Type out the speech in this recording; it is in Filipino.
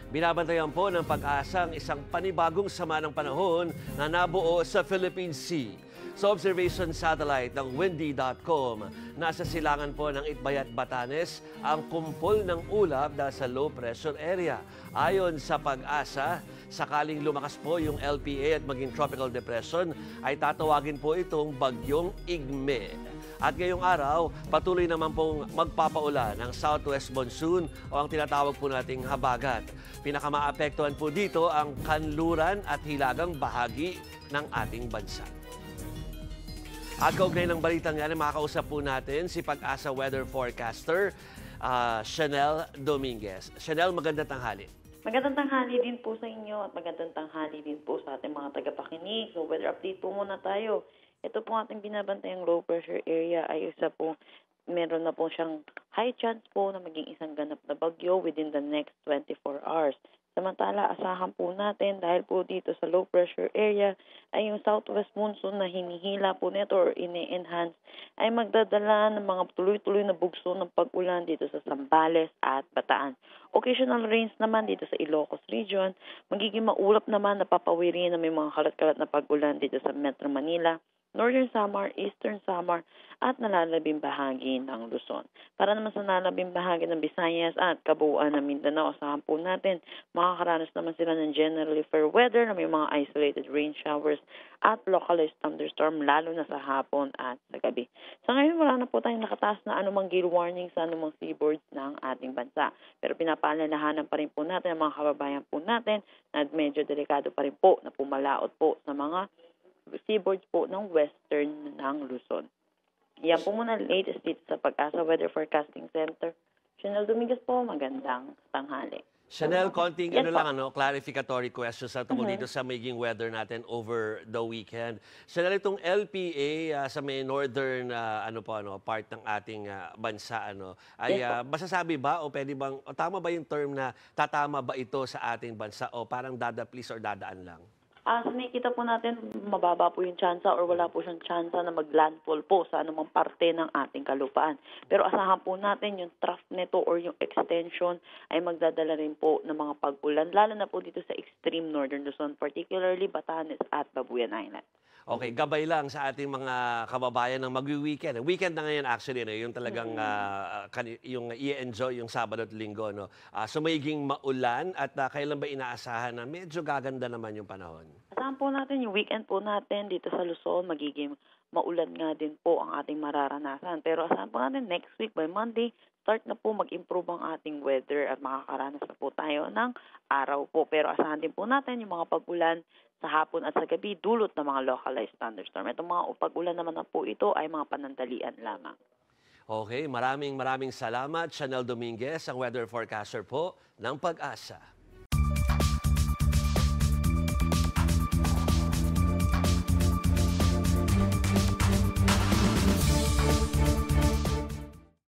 Binabantayan po ng pag-asa ang isang panibagong sama ng panahon na nabuo sa Philippine Sea. Sa observation satellite ng windy.com, nasa silangan po ng Itbayat, Batanes ang kumpol ng ulap dahil sa low pressure area. Ayon sa pag-asa, sakaling lumakas po yung LPA at maging tropical depression, ay tatawagin po itong bagyong Igme. At ngayong araw, patuloy naman pong magpapaulan ng southwest monsoon o ang tinatawag po nating habagat. Pinakamaapektuhan po dito ang kanluran at hilagang bahagi ng ating bansa. At kaugnay ng balitang yan, makakausap po natin si Pag-asa weather forecaster, Chanel Dominguez. Chanel, magandang tanghali. Magandang tanghali din po sa inyo at magandang tanghali din po sa ating mga tagapakinig. So weather update po muna tayo. Ito po ating binabantayang low pressure area ay isa po, meron na po siyang high chance po na maging isang ganap na bagyo within the next 24 hours. Samantala, asahan po natin dahil po dito sa low pressure area ay yung southwest monsoon na hinihila po nito or ini-enhance ay magdadala ng mga tuloy-tuloy na bugso ng pag-ulan dito sa Zambales at Bataan. Occasional rains naman dito sa Ilocos region, magiging maulap naman na papawirin na may mga kalat-kalat na pag-ulan dito sa Metro Manila, Northern Samar, Eastern Samar at nalalabing bahagi ng Luzon. Para naman sa nalalabing bahagi ng Visayas at kabuuan ng Mindanao, asahan po natin, makakaranas naman sila ng generally fair weather na may mga isolated rain showers at localized thunderstorm lalo na sa hapon at sa gabi. Sa ngayon, wala na po tayong nakataas na anumang gale warning sa anumang seaboards ng ating bansa. Pero pinapaalalahanan pa rin po natin ang mga kababayan po natin na medyo delikado pa rin po na pumalaot po sa mga seaboards po ng western ng Luzon. Yan po muna latest dito sa Pag-asa Weather Forecasting Center. Chanel Dominguez po, magandang tanghali. Chanel, konting clarificatory questions sa tungkol dito sa magiging weather natin over the weekend. Chanel, itong LPA sa may northern part ng ating bansa, ay masasabi ba o pwede bang, o tama ba yung term na tatama ba ito sa ating bansa o parang dadaplis or dadaan lang? So nakikita po natin, mababa po yung tsansa or wala po siyang tsansa na mag-landfall po sa anumang parte ng ating kalupaan. Pero asahan po natin yung trough nito or yung extension ay magdadala rin po ng mga pag-ulan, lalo na po dito sa extreme northern Luzon, particularly Batanes at Babuyan Island. Okay, gabay lang sa ating mga kababayan ng mag-weekend. Weekend na ngayon actually, yung talagang yung i-enjoy yung Sabado at Linggo. So magiging maulan at kailan ba inaasahan na medyo gaganda naman yung panahon? Asahan po natin yung weekend po natin dito sa Luzon, magiging maulan nga din po ang ating mararanasan. Pero asahan po natin next week by Monday, start na po mag-improve ang ating weather at makakaranas na po tayo ng araw po. Pero asahan din po natin yung mga pag-ulan sa hapon at sa gabi dulot ng mga localized thunderstorm. Itong mga pag-ulan naman na po ito ay mga panandalian lamang. Okay, maraming salamat. Chanel Dominguez, ang weather forecaster po ng Pag-asa.